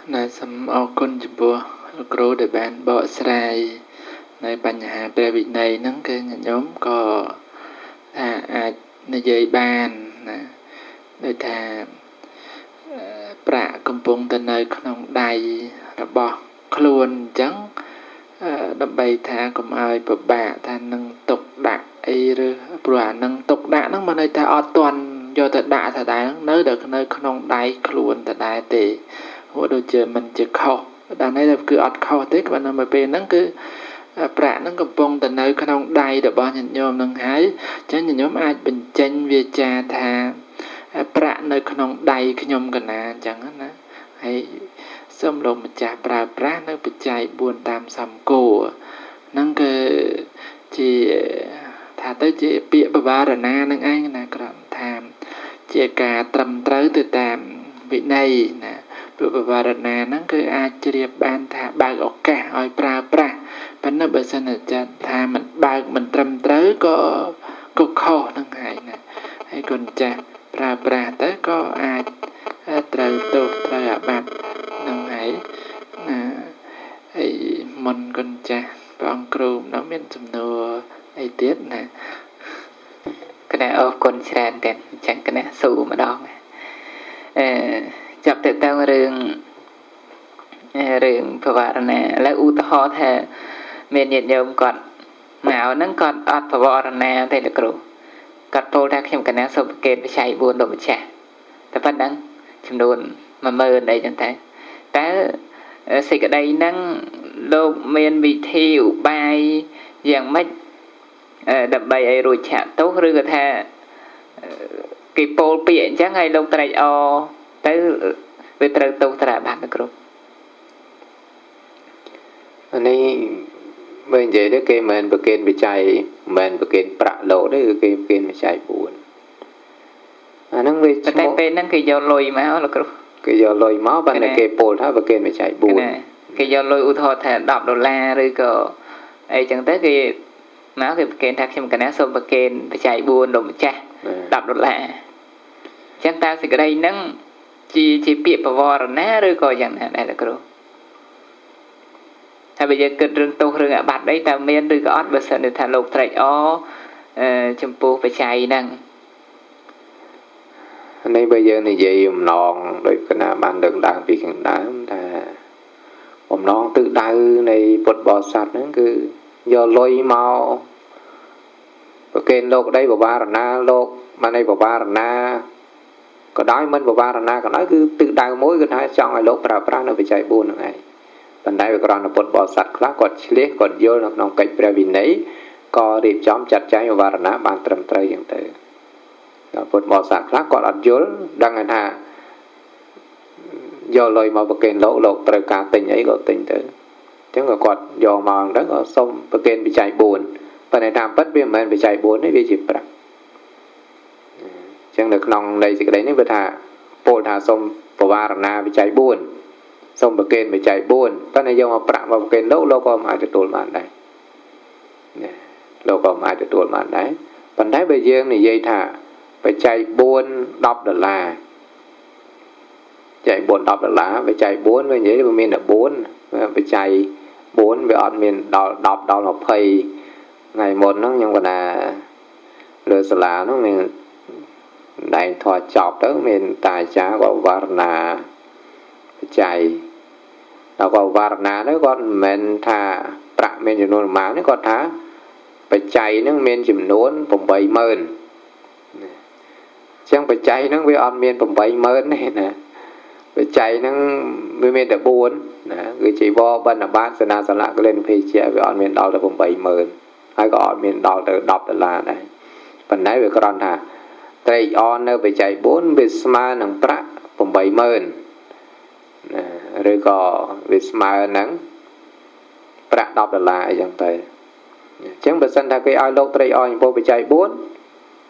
Nè sắm ao con chụp bùa Cửu để bạn bỏ sài Nàyបញ្ហាព្រះវិន័យហ្នឹងគឺញាតិញោមក៏ថាអាចនិយាយបានណាដូចថាប្រាក់កំពុងតែនៅក្នុងដៃរបស់ខ្លួនអញ្ចឹងដើម្បីថាកុំឲ្យពិបាកថានឹងទុកដាក់អីឬព្រោះអានឹងទុកដាក់ហ្នឹងមិនន័យថាអត់ទាន់យកទៅដាក់ដដែលនៅក្នុងដៃខ្លួនដដែលទេព្រោះដូចជាមិនជាខុសដល់នេះគឺអត់ខុសទេគ្រាន់តែមកពេលហ្នឹងគឺប្រាក់ហ្នឹងកំពុងតែនៅក្នុងដៃរបស់ញាតិញោមនឹងហើយអញ្ចឹងញាតិញោមអាចបញ្ចេញវាចាថាប្រាក់នៅក្នុងដៃខ្ញុំកណាអញ្ចឹងណាហើយសូមលោកម្ចាស់ប្រើប្រាស់នៅបច្ច័យ4តាមសំគោហ្នឹងគឺជាថាទៅជាពាក្យបវារណានឹងឯងណាគ្រាន់ថាជាការត្រឹមត្រូវទៅតាមវិន័យណាពាក្យបវារណាហ្នឹងគឺអាចជ្រាបបានថាបើកឱកាសឲ្យប្រើប្រាស់ប៉ុន្តែបើសិនជាថាមិនបើកមិនត្រឹមត្រូវក៏ខុសហ្នឹងហើយណាហើយគុណចាស់ប្រើប្រាស់ទៅក៏អាចត្រូវទោសត្រូវអាបត្តិហ្នឹងហើយណាហើយមុនគុណចាស់ព្រះអង្គគ្រូនោះមានសំណួរអីទៀតណាគណៈអរគុណច្រើនតែអញ្ចឹងគណៈស៊ូម្ដងចាប់ទៅតាមរឿងបវរណាឥឡូវឧទាហរណ៍ថាមានញាតិញោមគាត់មកហ្នឹងគាត់អត់បវរណាទេលោកគ្រូគាត់ពោលថាខ្ញុំកណាសុភកិច្ចវិស័យ4លោកម្ចាស់តែប៉ុណ្ណឹងចំនួន10000អីចឹងតែសេចក្តីហ្នឹងលោកមានវិធីឧបាយយ៉ាងម៉េចដើម្បីឲ្យរួចឆាកទោសឬក៏ថាគេពោលពាក្យអញ្ចឹងឲ្យលោកត្រេកអរទៅវាត្រូវទោសត្រាបាត់លោកគ្រូនេះបើនិយាយទៅគេមិនប្រកេនវិច័យមិនប្រកេនប្រាក់លោកទេគឺគេប្រកេនវិច័យ4អាហ្នឹងវាតែពេលហ្នឹងគេយកលុយមកលោកគ្រូគេយកលុយមកប៉ុន្តែគេពោលថាប្រកេនវិច័យ4គេយកលុយឧទាហរណ៍ថា$10ឬក៏អីចឹងទៅគេមកគេប្រកេនថាខ្ញុំកណាសូមប្រកេនវិច័យ4លោកម្ចាស់$10អញ្ចឹងតើសេចក្តីហ្នឹងជាពាក្យបវរណាឬក៏យ៉ាងណាដែរលោកគ្រូហើយបើយើងគិតរឿងទោសរឿងអាបត្តិអីតើមានឬក៏អត់បើសិនថាលោកត្រេកអរចំពោះបច្ច័យហ្នឹងនេះបើយើងនិយាយអំណងដោយគណៈបានលើកឡើងពីខាងដើមថាអំណងទិសដៅនៃពុទ្ធបរិស័ទហ្នឹងគឺយកលុយមកប្រកេនលោកដីបវារណាលោកបានឯបវារណាក៏ដោយមិនបវារណាក៏ដោយគឺទិសដៅមួយគឺថាចង់ឲ្យលោកប្រើប្រាស់នៅបច្ច័យ4ហ្នឹងឯងប៉ុន្តែវាគ្រាន់តែពុទ្ធបរិស័ទខ្លះគាត់ឆ្លៀសគាត់យល់នៅក្នុងកិច្ចព្រះវិន័យក៏រៀបចំចាត់ចែងបវារណាបានត្រឹមត្រូវយ៉ាងទៅដល់ពុទ្ធបរិស័ទខ្លះគាត់អត់យល់ដឹងថាយកលុយមកប្រកេនលោកត្រូវការទិញអីក៏ទិញទៅអញ្ចឹងក៏គាត់យកមកហ្នឹងក៏សុំប្រកេនបច្ច័យ4ប៉ុន្តែតាមពិតវាមិនមែនបច្ច័យ4ទេវាជាប្រាក់អញ្ចឹងនៅក្នុងនៃសេចក្តីនេះវាថាពោលថាសុំបវារណាបច្ច័យ4សុំប្រកេនបច្ច័យ4ប៉ុន្តែយកមកប្រាក់មកប្រកេនលោកក៏មិនអាចទទួលបានដែរលោកក៏មិនអាចទទួលបានដែរប៉ុន្តែបើយើងនិយាយថាបច្ច័យ4 $10បច្ច័យ4 $10បច្ច័យ4វានិយាយវាមានតែ4បច្ច័យ4វាអត់មានដល់10ដល់20ថ្ងៃមុនហ្នឹងខ្ញុំក៏ថាលើសាលាហ្នឹងមានដែងធေါ်ចប់ទៅមានតាអាចារ្យក៏វរណាបច្ច័យដល់ក៏វរណាទៅគាត់មិនមែនថាប្រាក់មានចំនួនប៉ុន្មានទេគាត់ថាបច្ច័យហ្នឹងមានចំនួន80000ចឹងបច្ច័យហ្នឹងវាអត់មាន80000ទេណាបច្ច័យហ្នឹងវាមានតែ4ណាគឺជីវរបណ្ឌបាតសេនាសនៈកលេនភេជ្ជៈវាអត់មានដល់ទៅ80000ហើយក៏អត់មានដល់ទៅ$10ដែរប៉ុន្តែវាគ្រាន់ថាត្រេកអរនៅបច្ច័យ4វាស្មើនឹងប្រាក់80000ណាឬក៏វាស្មើនឹងប្រាក់$10អីចឹងទៅអញ្ចឹងបើសិនថាគេឲ្យលោកត្រេកអរចំពោះបច្ច័យ4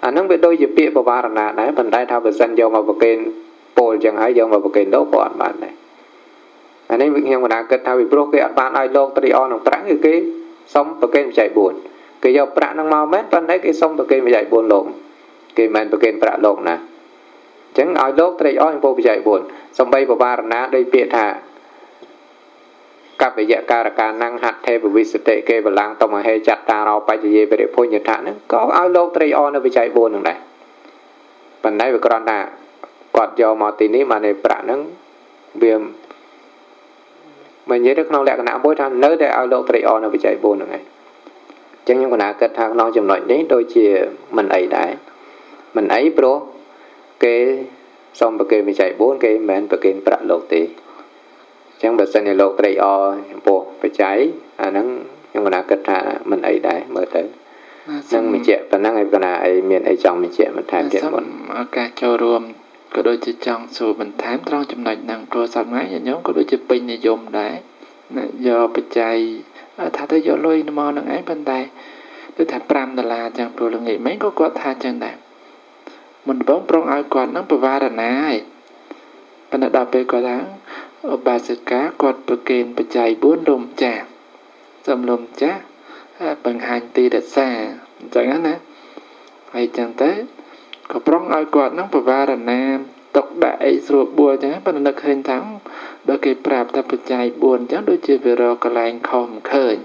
អាហ្នឹងវាដូចជាពាក្យបវារណាដែរប៉ុន្តែថាបើសិនយកមកប្រកេនពោលចឹងហើយយកមកប្រកេនលោកក៏អត់បានដែរអានេះខ្ញុំកណាគិតថាពីព្រោះគេអត់បានឲ្យលោកត្រេកអរនឹងប្រាក់គឺគេសុំប្រកេនបច្ច័យ4គេយកប្រាក់ហ្នឹងមកមែនប៉ុន្តែគេសុំប្រកេនបច្ច័យ4លោកគេមិនប្រកេនប្រាក់លោកណាអញ្ចឹងឲ្យលោកត្រេកអរចំពោះបច្ច័យ4សំបីបវារណាដោយពាក្យថា กับวิญญาการการนั่งหัดเทพวิสติเกบลังต้องมาให้จัดตาเราไปจะเย่ไปเรียพุญญาฐานนั้นก็เอาโลกตรีออนไปใจบุญหนึ่งได้ปัญหาวิกรณากอดยอมาตีนี้มาในประนั้นเบียมmình nhớ được nó lẽ cái nào bối thằng nơi để ao lâu tây on ở bị chạy buồn rồi này chẳng những cái nào kết thúc nó chừng nói đấy đôi chia mình ấy đấy mình ấy pro cái xong bậc kia bị chạy buồn cái mình bậc kia bật lâu tây chẳng bật sen lâu tây on bộ bị cháy nắng những cái nào kết thúc mình ấy đấy mới tới năng mình chạy và năng ấy cái nào ấy miền ấy chồng mình chạy mình thay chuyện một cái cho rùmก็โดยจะจังสู่บรรทามตรองจำหน่ายนางโทรศัพท์ไม้อย่างนี้ก็โดยจะเป็นนิยมได้นะยอปัจจัยถ้าได้ยอลอยมอนังไอ้บันไดโดยถ้าปรามดาราจังโปรลงอีไม่ก็กอดทาจังได้มันบ้องปรองเอาก่อนนั่งประวารณาปัญหาดาวไปก่อนทั้งบาสิกากอดประเกณฑ์ปัจจัยบ้วนลมจ่าจำลมจ้าบังหันตีเด็ดแซ่จากนั้นนะไอ้จังเต้ก็ปรองเอาก่อนนั่งประวารณาตกได้สรุปบัวจังปัญหาเคยทั้งโดยเก็บปราบทับปัจจัยบวนจังโดยเชื่อเวรอกลายคอมเคย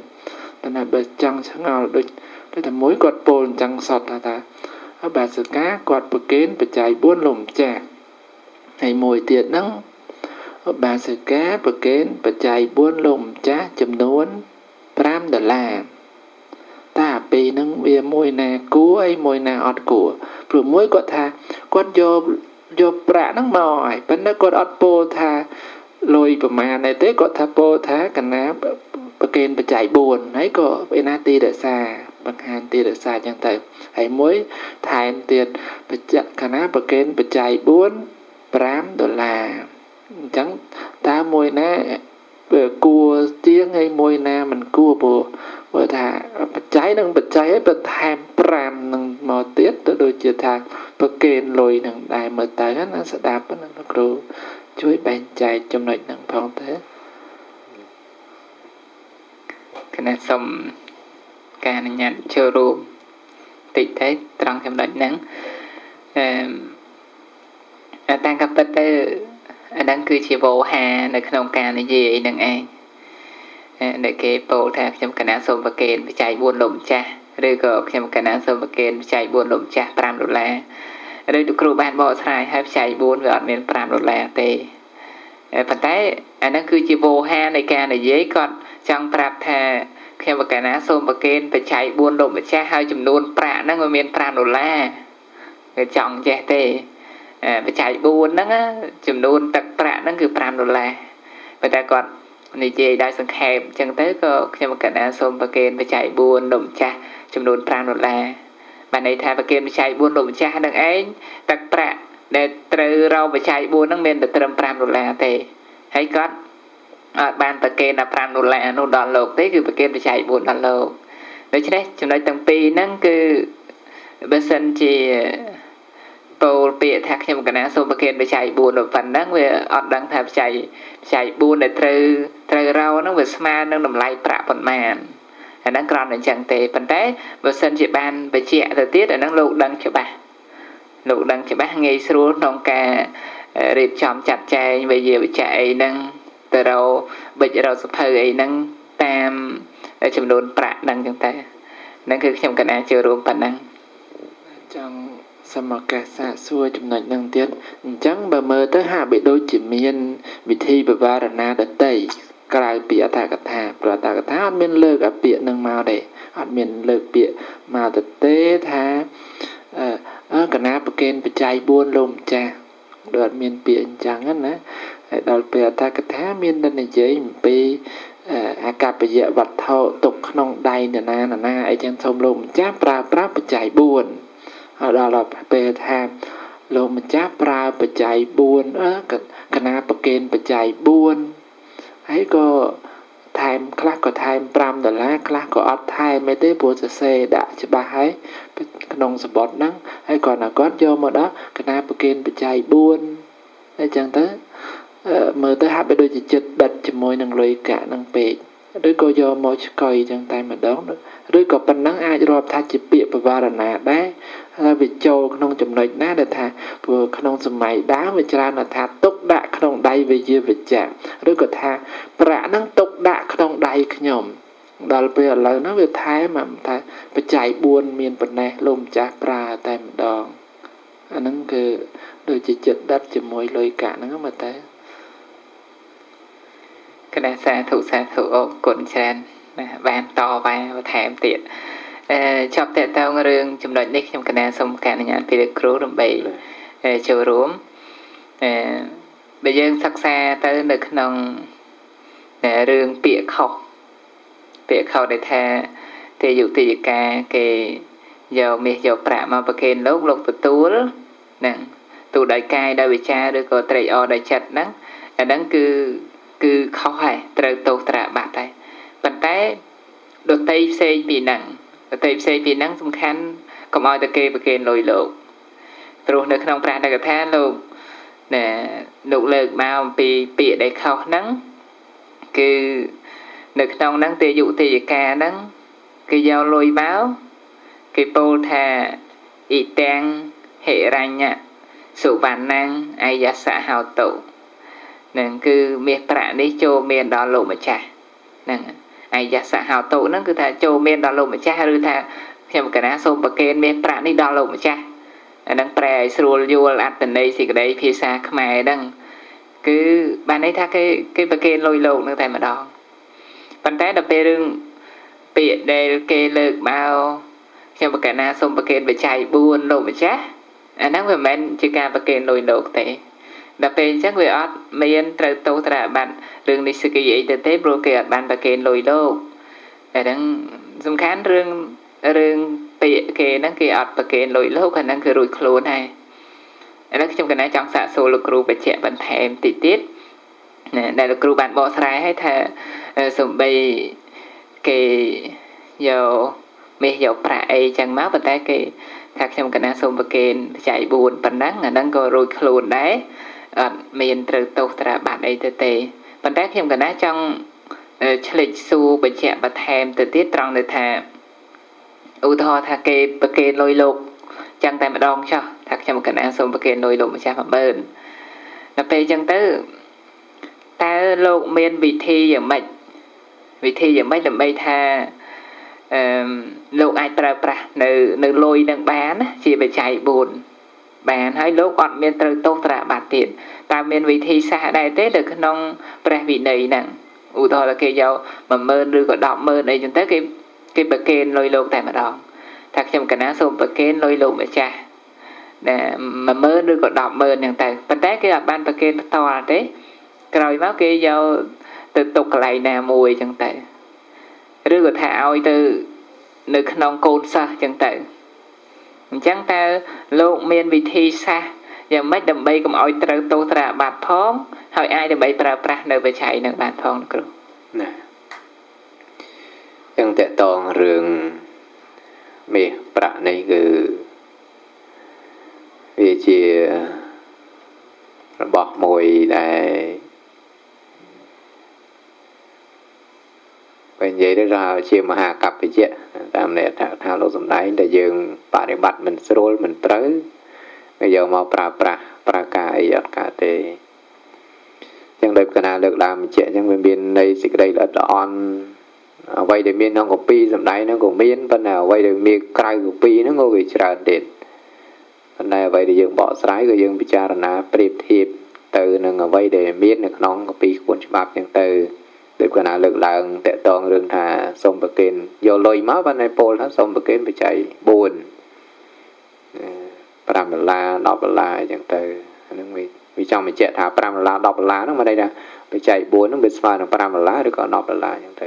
ปัญหาเบิดจังช่างเอาโดยทำมวยกอดโปนจังสอดตาบาสก้ากอดประเกณฑ์ปัจจัยบวนลมแจกให้มวยเตียดนั่งบาสก้าประเกณฑ์ปัจจัยบวนลมจ้าจำนวน$5ตาปีนั่งเวียมวยนากู้ไอ้มวยนาอดกัวเปลือกมวยกอดทากอดโยประนั่งมอยเป็นนักกอดอดโปทาลอยประมาณในเต้กอดทาโปทากันนะประเกณฑ์ปัจจัยบุญให้ก็เป็นนาตีเดซาบางฮันตีเดซาจังแต่ให้มวยถ่ายเตียนปัจจัยคณะประเกณฑ์ปัจจัยบุญ$5จังตามวยนะกลัวเตี้ยงไอ้มวยนะมันกลัวโบว่าถ้าปัจจัยหนึ่งปัจจัยให้ประทานปรามหนึ่งมอเตี้ยโดยเฉพาะประเกณฑ์ลอยหนึ่งได้เมื่อตายนั้นสดาปนั่นครูช่วยแบ่งใจจำหน่อยหนึ่งพองเถอะขณะสมการnhận chơi rùm tị thế trong trong đợt nắng tăng cấp bách đang cứ chỉ vô hàในขนมการในยี่นั่งเองในเก็บโปรทางจำกัดน้ำส้มประเกณฑ์ใจบุญหลมจ้าหรือก็จำกัดน้ำส้มประเกณฑ์ใจบุญหลมจ้า$5หรือครูบ้านบอกสายให้ใจบุญแบบเป็น$5เตปัจจัยอันนั้นคือจีโวฮาในการในเย้ก่อนจังปรับแทนจำกัดน้ำส้มประเกณฑ์ใจบุญหลมจ้าให้จำนวนประนั่งเป็น$5ก็จังแย่เตใจบุญนั่งจำนวนตักประนั่นคือ$5ปัจจัยก่อนในเจได้สังเกตจังเต้ก็จำกัดน้ำส้มประเกณฑ์ใจบุญหลมจ้าจำนวน$5mà này thay bậc kim chạy buôn lùm cha đừng ấy tắc bạ để từ rau và chạy buôn nó men được $5 thì thấy có ban bậc kim là $5 nó đòn lột thếคือbậc kim chạy buôn đòn lột đấy chứ đấy chúng nói từng pi nó cứ bên sân chỉ bầu bịa thác nhưng cái nào số bậc kim chạy buôn được phần đó về ở đằng thay chạy buôn để từ rau nó về smart nó nằm lại bạ phần mànนั่งกรอนในจังเตปันเต้บทสันจิบานไปเจี๋ยตัวติดนั่งลูกดังฉบับลูกดังฉบับงี้สู้น้องแกรีบจอมจัดใจไปเยี่ยมใจนั่งแต่เราไปเราสุภาพนั่งตามจำนวนประดังจังเตนั่นคือจำกันอาเจอรวมปันนั่งจังสมัครสะซัวจำนวนนั่งเตี้ยจังบะเมื่อตั้งหาไปโดยจิมีนวิธีแบบว่าระนาเดตเต้กลายเปียตากถาปลาตากถาอันเป็นเลิกกับเปียหนึ่งมาเดอันเป็นเลิกเปียมาแต่เต้ท้ากันนะประเกณฑ์ปัจจัยบุญลมจ้าเดือดเมียนเปียจังนั้นนะดาวเปียตากถาเมียนดันในใจปีอากาศไปเยอะวัดเท่าตกขนองใดเนี่ยนะไอจังชมลมจ้าปลาปัจจัยบุญดาวเราเปียทาลมจ้าปลาปัจจัยบุญกันนะประเกณฑ์ปัจจัยบุญให้ก็ไทม์คลาสก็ไทม์$5คลาสก็ออฟไทม์ไม่ได้บัวจะเซดะจะบาให้ขนมสปอร์ตนั่งให้ก่อนก็โยมมาđóคณะประเกณฑ์ปัจจัยบุญให้จังเต้เมื่อเต้หับไปโดยจิตดัดจมวยนังเลยกะนังเป็ดด้วยก็โยมมอชกอยจังไตมาดองด้วยก็ปันนังอาจรอบทัดจิเปียประวารณาได้ là vì châu không chấm nói ná để thà vừa không sớm mày đá về cho là thà tốc đã không đầy về dư về chạm rồi có thà bả năng tốc đã không đầy nhom đó là lời nó về thái mà thàไปchạy buôn miền bên này lùm chả pra tại đòn anh năng cứ đôi chỉ chật đất chỉ môi lôi cả nó mà thế cái này xa thủ cuộn tràn bàn to và thèm tiện chọc tệ tao ngương chùm đợi nick trong cái này xong cả nhà phía được cứu đồng bầy chiều rúm bây giờ sắc xa tới được nông rương bịa khẩu để tha thì dụ thì cả cái dầu miệt dầu bạ mà bà kênh lúc tú nè tụ đại cai đại bị cha được có trời o đại chặt nắng đắng cứ khó hay trời tổ trả bạc đây bàn tay đột tay xây bị nặng tay xây bị nặng sung khăn còn ai ta kê bà kênh lồi lộ rồi được nông pra đại tha luôn nè nụ lực mà bị bịa đại khẩu nắng cứ được nông nắng tiêu dụ thì cả nắng cái dao lôi báo cái bô thà y tang hệ ranh nhá sự bản năng ai giá xã hào tụ nên cứ miệt trả đi cho miền đó lộ mà trả nên ai giá xã hào tụ nó cứ thà cho miền đó lộ mà trả rồi thà khi mà cái ná xôm bạc kênh miệt trả đi đó lộ mà trả đang pre sưu vô lát tình đây thì cái đấy phía xa khmer đang cứ bạn ấy thà cái bạc kênh lôi lộ nó tại mà đòn bạn té đập bê rừng bịa đây kê lực bao khi mà cái ná xôm bạc kênh bị chạy buôn lộ mà trả năng về men chỉ cả bậc kênh lôi lột thế, đặc biệt chắc về ớt miền trời tô trả bạn rừng đi sự kiện từ thế bro kê bạn bậc kênh lôi lột, để đang dùng khán rừng bịa kê năng kê ớt bậc kênh lôi lột khả năng cứ rùi khôn này, năng trong cái này trong xã số lục ru bạch trẻ bạn thèm tỉ tiết, đây là ru bạn bỏ sai hay thà dùng bay kê dầu mê dầu phải chẳng máu và tay kê các trong cái sông bậc kênh chạy buồn phần nắng là đang có rồi khôn đấy miền trời tô trả bạn ấy tê phần tác trong cái trong lịch su bệnh trẻ và thèm từ tiết trong để thà u thọ thà kê bậc kênh lôi lục chẳng tại mà đong cho thạc trong cái sông bậc kênh lôi lục mà cha mà bền là về chẳng tư ta lục miền vị thiอย่างmấy làm bay tha lúc ai pra nơi lôi nâng bán chỉ phải chạy buồn bán hay lúc còn miền trời tốt trả bạc tiền ta miền vị thi xa đại tế được nông pra vị này nặng ủ thôi là kê dâu mà mơn rồi có đọc mơn này chúng ta cái bậc kênh lôi lục tại mà đón thật trong cái ná xôm bậc kênh lôi lục mà cha mà mơn rồi có đọc mơnอย่างtại phần tác cái ban bậc kênh to là thế rồi máu kê dâu từ tục lại nè mùi chẳng tại rồi có thảo từ nơi nông côn sa chẳng tự chẳng ta lộn miền vị thi xa và mấy đầm bay cũng oi trâu tô trả bạc phong hỏi ai đầm bay pra nơi về chạy nơi bạc phong được nè chẳng tệ toàn rừng mì pra này cứ vì chỉ bọt mùi này vậy vậy đó ra chiều mà hạ cặp với chị làm này thao lô dùng đáy để dừng bà để bật mình scroll mình tới bây giờ mau pra cái giọt cả thì chẳng được cái nào được làm chị chẳng bên bên đây thì cái đây là on vậy để miền nó có pi dùng đáy nó cũng miền bên nào vậy để miền cày của pi nó ngồi chờ điện bên này vậy để dừng bỏ sái rồi dừng bị cha là prep thiệp từ nâng vậy để miền nó non có pi cuốn bạc chẳng từ được cái nào lực lượng tệ toàn rừng thà sông bậc kênh do lôi máu bên này pol hết sông bậc kênh bị chạy buồn pram la đọc la chẳng từ vì trong mình chạy thà pram la đọc la nó mà đây nè bị chạy buồn nó bị phai nó pram la được còn đọc la chẳng từ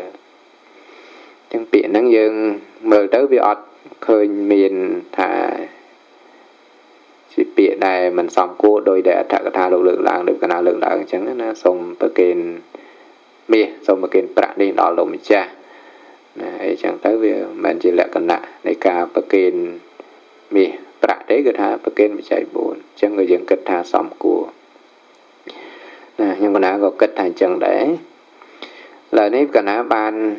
chẳng biển nó dừng mở tới vì ọt khơi miền thà chỉ biển này mình xong cô đôi để thà lực lượng làng được cái nào lực lượng chẳng nó sông bậc kênh mía xong mà kênh bạc đi đó lồng cha này chẳng tới vì mình chỉ là cần nạ này cả bậc kênh mía bạc đấy cái thà bậc kênh bị chạy buồn chẳng người dân kết thà xong của nhưng mà đã có kết thành chẳng để là nếu cả ná ban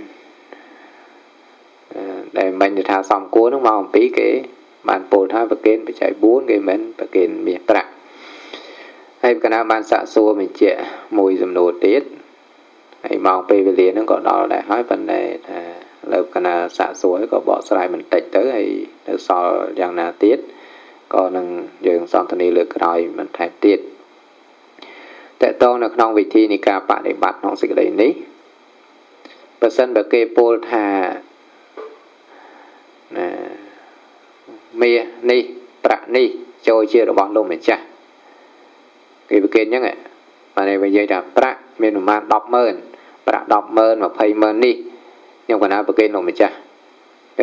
để mình thì thà xong của nó mong tí cái បានពោលថាប្រគេនបច្ច័យ4គេមិនប្រគេនមាសប្រាក់ហើយកណាបានសាកសួរបញ្ជាក់មួយសំណួរទៀតហើយម៉ោងពេលវេលាហ្នឹងក៏ដល់ដែរហើយប៉ុន្តែថាលើកណាសាកសួរក៏បកស្រាយបន្តិចទៅហើយនៅសល់យ៉ាងណាទៀតក៏នឹងយើងសន្ទនាលើកក្រោយបន្ថែមទៀតតើតើនៅក្នុងវិធីនៃការបដិបត្តិក្នុងសេចក្តីនេះបើសិនបើគេពោលថាមាសនេះប្រាក់នេះចូលជារបស់លោកម្ចាស់គេប្រគេនអញ្ចឹងបានតែនិយាយថាប្រាក់មានប្រមាណ 100000 ប្រាក់ 100000 200000នេះខ្ញុំកណាប្រគេនលោកម្ចាស់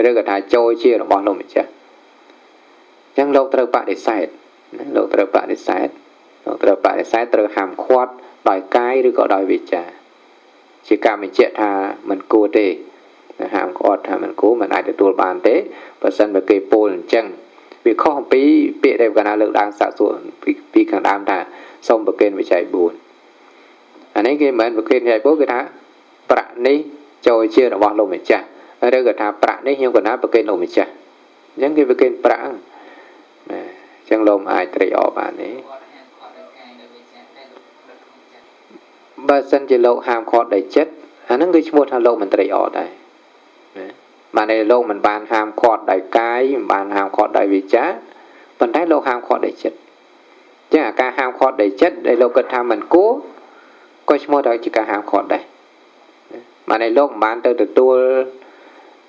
ឬក៏ថាចូលជារបស់លោកម្ចាស់អញ្ចឹងលោកត្រូវបដិសេធលោកត្រូវបដិសេធត្រូវហាមឃាត់ដោយកាយឬក៏ដោយវាចាជាការបញ្ជាក់ថាមិនគួរទេហាមឃាត់ថាមិនគួរមិនអាចទទួលបានទេបើសិនបើគេពោលអញ្ចឹងវាខុសអំពីពាក្យដែលកណាលើកឡើងសាកសួរពីខាងដើមថាសូមប្រគេនបច្ច័យ4អានេះគេមិនប្រគេនបច្ច័យ4គឺថាប្រាក់នេះចូលជារបស់លោកម្ចាស់ឬក៏ថាប្រាក់នេះខ្ញុំកណាប្រគេនលោកម្ចាស់អញ្ចឹងគេប្រគេនប្រាក់ណាអញ្ចឹងលោកអាចត្រេកអរបានទេបើសិនជាលោកហាមឃាត់ដោយចិត្តអាហ្នឹងគឺឈ្មោះថាលោកមិនត្រេកអរដែរណាបានតែលោកមិនបានហាមឃាត់ដោយកាយមិនបានហាមឃាត់ដោយវាចាប៉ុន្តែលោកហាមឃាត់ដោយចិត្តចឹងអាការហាមឃាត់ដោយចិត្តដែលលោកគិតថាមិនគួរក៏ឈ្មោះថាជាការហាមឃាត់ដែរបានតែលោកមិនបានទៅទទួល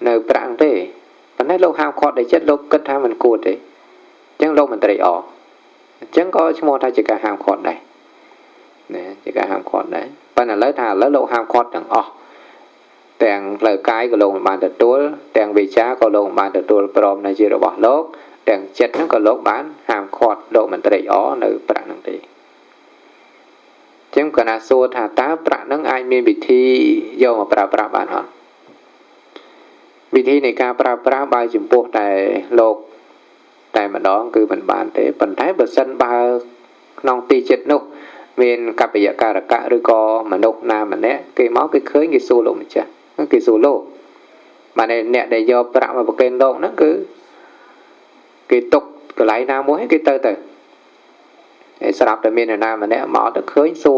នៅប្រាក់ទេប៉ុន្តែលោកហាមឃាត់ដោយចិត្តលោកគិតថាមិនគួរទេចឹងលោកមិនត្រេកអរអញ្ចឹងក៏ឈ្មោះថាជាការហាមឃាត់ដែរណាជាការហាមឃាត់ដែរប៉ុន្តែឥឡូវថាឥឡូវលោកហាមឃាត់ទាំងអស់ទាំងផ្លូវកាយក៏លោកមិនបានទទួលទាំងវាចាក៏លោកមិនបានទទួលព្រមនៅជារបស់លោកទាំងចិត្តហ្នឹងក៏លោកបានហាមឃាត់លោកមិនត្រេកអរនៅប្រាក់ហ្នឹងទេចឹងកណាសួរថាតើប្រាក់ហ្នឹងអាចមានវិធីយកមកប្រើប្រាស់បានអត់វិធីនៃការប្រើប្រាស់បើចំពោះតែលោកតែម្ដងគឺមិនបានទេប៉ុន្តែបើសិនបើក្នុងទីចិត្តនោះមានកប្បយការកៈឬក៏មនុស្សណាម្នាក់គេមកគេឃើញគេសួរលោកម្ចាស់គេសួរលោកបានអ្នកដែលយកប្រាក់មកប្រគេនលោកហ្នឹងគឺគេទុកកន្លែងណាមួយគេទៅហើយស្រាប់តែមានអ្នកណាម្នាក់មកទៅឃើញសួ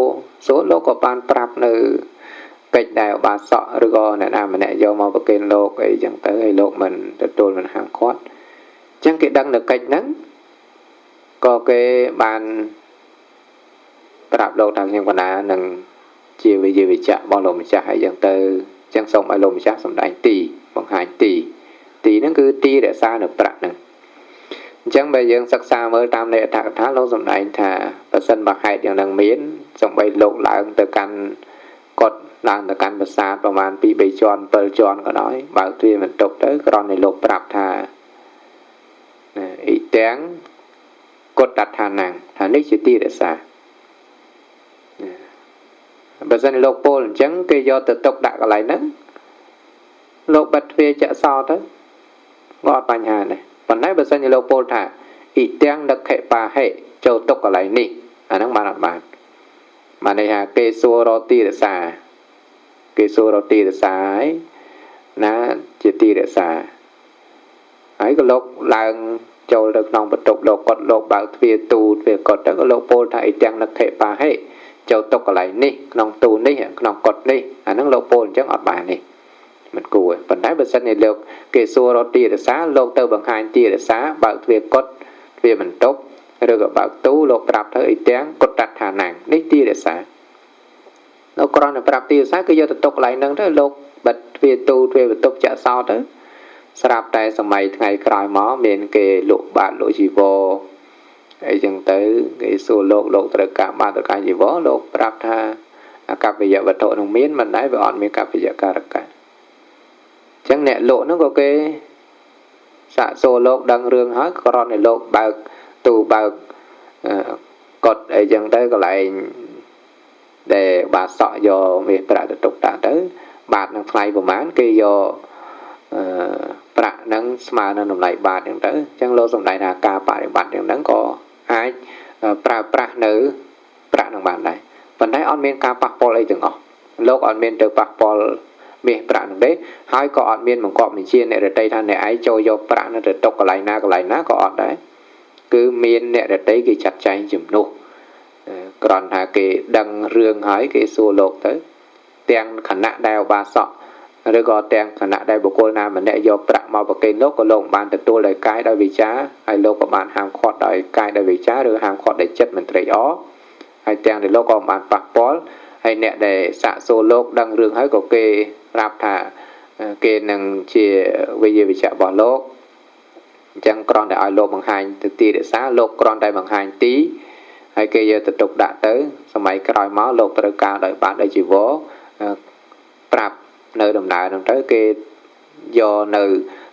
រលោកក៏បានប្រាប់នៅកិច្ចដែលឧបាសកឬក៏អ្នកណាម្នាក់យកមកប្រគេនលោកអីចឹងទៅហើយលោកមិនទទួលមិនហាមឃាត់អញ្ចឹងគេដឹងនៅកិច្ចហ្នឹងក៏គេបានប្រាប់លោកថាខ្ញុំកណានឹងជាវិជាវិជ្ជៈរបស់លោកម្ចាស់ហើយចឹងទៅអញ្ចឹងសូមឲ្យលោកម្ចាស់សម្ដែងទីបង្ហាញទីហ្នឹងគឺទីរក្សានៅប្រាក់ហ្នឹងអញ្ចឹងបើយើងសិក្សាមើលតាមនៃអត្ថកថាលោកសម្ដែងថាបើសិនបើហេតុយ៉ាងនឹងមានសូម្បីលោកឡើងទៅកាន់កត់ឡើងទៅកាន់ប្រាសាទប្រហែល 2-3 ជាន់ 7 ជាន់ក៏ដោយបើទ្វារបន្ទប់ទៅគ្រាន់តែលោកប្រាប់ថាអ៊ីទាំងកត់តដ្ឋានំថានេះជាទីរក្សាបើសិនលោកពោលអញ្ចឹងគេយកទៅទុកដាក់កន្លែងហ្នឹងលោកបិទទ្វារចាក់សោទៅក៏អត់បញ្ហាដែរប៉ុន្តែបើសិនជាលោកពោលថាអ៊ីទាំងដឹកខេបាហេចូលទុកកន្លែងនេះអាហ្នឹងបានអត់បានន័យថាគេសួររកទីរក្សាហើយណាជាទីរក្សាហើយក៏លោកឡើងចូលទៅក្នុងបន្ទប់លោកគាត់លោកបើកទ្វារទូទ្វារគាត់ទៅក៏លោកពោលថាអ៊ីទាំងដឹកខេបាហេចូលទុកកន្លែងនេះក្នុងទូនេះក្នុងកត់នេះអាហ្នឹងលោកពោលអញ្ចឹងអត់បានទេមិនគួរប៉ុន្តែបើសិនជាលោកគេសួររកទីរក្សាលោកទៅបង្ហាញទីរក្សាបើកទ្វារកត់ទ្វារបន្ទប់ឬក៏បើកទូលោកប្រាប់ទៅអីទាំងកត់តដ្ឋានំនេះទីរក្សាលោកគ្រាន់តែប្រាប់ទីរក្សាគឺយកទៅទុកកន្លែងហ្នឹងទៅលោកបិទទ្វារទូទ្វារបន្ទប់ចាក់សោទៅស្រាប់តែសម័យថ្ងៃក្រោយមកមានគេលក់បាតលក់ជីវរអីចឹងទៅគេសួរលោកត្រូវការបាតត្រូវការជីវរលោកប្រាប់ថាអកប្បយវត្ថុនឹងមានមិនដែរវាអត់មានកប្បយការកៈចឹងអ្នកលក់ហ្នឹងក៏គេសាកសួរលោកដឹងរឿងហើយគ្រាន់តែលោកបើកទូបើកកត់អីចឹងទៅកន្លែងដែលបាសក់យកមាសប្រាក់ទៅទុកដាក់ទៅបាតនឹងថ្លៃប្រហែលគេយកប្រាក់ហ្នឹងស្មើនឹងតម្លៃបាតចឹងទៅអញ្ចឹងលោកសម្ដែងថាការបប្រតិបត្តិយ៉ាងហ្នឹងក៏អាចប្រើប្រាស់នៅប្រាក់នឹងបានដែរប៉ុន្តែអត់មានការប៉ះពាល់អីទាំងអស់លោកអត់មានទៅប៉ះពាល់ មាសប្រាក់នឹងទេហើយក៏អត់មានបង្កប់បញ្ជាអ្នករតីថាអ្នកឯងចូលយកប្រាក់នោះទៅទុកកន្លែងណាក៏អត់ដែរគឺមានអ្នករតីគេចាត់ចែងជំនួសគ្រាន់ថាគេដឹងរឿងហើយគេសួរលោកទៅទាំងគណៈដែលឧបាសកឬក៏ទាំងគណៈដែលបុគ្គលណាម្នាក់យកប្រាក់មកប្រគេនលោកក៏លោកបានទទួលដោយកាយដោយវាចាហើយលោកក៏បានហាមឃាត់ដោយកាយដោយវាចាឬហាមឃាត់ដោយចិត្តមិនត្រេកអរហើយទាំងដែលលោកក៏បានប៉ះពាល់ហើយអ្នកដែលសាកសួរលោកដឹងរឿងហើយក៏គេប្រាប់ថាគេនឹងជាវិយាវិជ្ជរបស់លោកអញ្ចឹងគ្រាន់តែឲ្យលោកបង្ហាញទៅទីរក្សាលោកគ្រាន់តែបង្ហាញទីហើយគេយកទៅទុកដាក់ទៅសម័យក្រោយមកលោកត្រូវការដោយបានដោយជីវរប្រាប់នៅដំណើរហ្នឹងទៅគេយកនៅ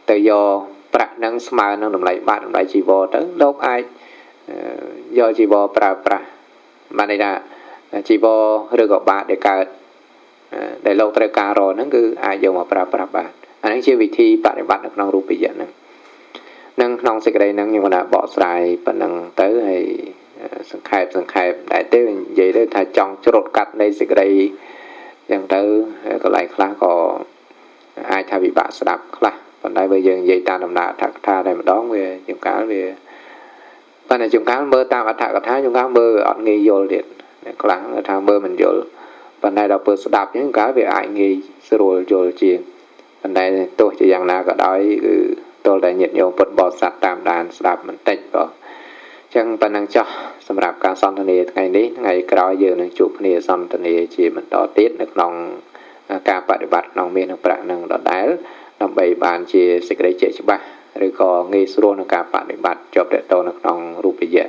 ទៅយកប្រាក់ហ្នឹងស្មើនឹងតម្លៃបាតតម្លៃជីវរទៅលោកអាចយកជីវរប្រើប្រាស់បានន័យថាជីវរឬក៏បាតដែលកើតដែលលោកត្រូវការរហ្នឹងគឺអាចយកមកប្រើប្រាស់បានអានេះជាវិធីបប្រតិបត្តិនៅក្នុងរូបយៈហ្នឹងនឹងក្នុងសេចក្តីហ្នឹងខ្ញុំគាត់ថាបកស្រាយប៉ុណ្ណឹងទៅហើយសង្ខេបតែទៅនិយាយទៅថាចង់ច្រូតកាត់នៃសេចក្តីយ៉ាងទៅកន្លែងខ្លះក៏អាចថាវិបាកស្ដាប់ខ្លះប៉ុន្តែបើយើងនិយាយតាមដំណើរអត្ថកថាតែម្ដងវាជាងកាលវាប៉ុន្តែជាងកាលមើលតាមអត្ថកថាជាងកាលមើលអត់ងាយយល់ទៀតខ្លះថាមើលមិនយល់ប៉ុន្តែដល់ពេលស្ដាប់ជាងកាលវាអាចងាយស្រួលយល់ជាងប៉ុន្តែទោះជាយ៉ាងណាក៏ដោយគឺទល់តែញាតិញោមពុទ្ធបរិស័ទតាមដានស្ដាប់បន្តិចក៏ចឹងប៉ុណ្ណឹងចោះសម្រាប់ការសន្ទនាថ្ងៃនេះថ្ងៃក្រោយយើងនឹងជួបគ្នាសន្ទនាជាបន្តទៀតនៅក្នុងការបដិបត្តិក្នុងមាសនិងប្រាក់នឹងដដែលដើម្បីបានជាសេចក្តីជាក់ច្បាស់ឬក៏ងាយស្រួលក្នុងការបដិបត្តិជាប់តទៅនៅក្នុងរូបយៈ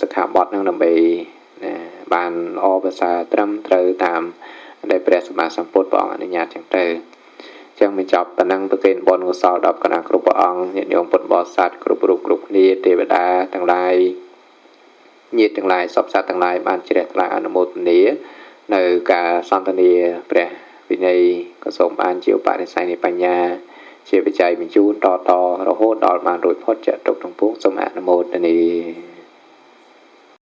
សិក្ខាបទនឹងដើម្បីបានល្អប្រសើរត្រឹមត្រូវតាមដែលព្រះសម្មាសម្ពុទ្ធព្រះអង្គអនុញ្ញាតចឹងទៅចឹងបញ្ចប់ប៉ុណ្ណឹងប្រគេនបុណ្យកុសលដល់គណៈគ្រប់ព្រះអង្គញាតិញោមពុទ្ធបរិស័ទគ្រប់រូបគ្រប់គ្នាទេវតាទាំងឡាយញាតិទាំងឡាយសពសត្វទាំងឡាយបានជ្រះថ្លាអនុមោទនានៅការសន្ទនាព្រះវិន័យក៏សូមបានជាឧបនិស្ស័យនៃបញ្ញាជាបច្ច័យបញ្ជូនតរហូតដល់បានរួចផុតចាក់ទុកទាំងពួងសូមអនុមោទនា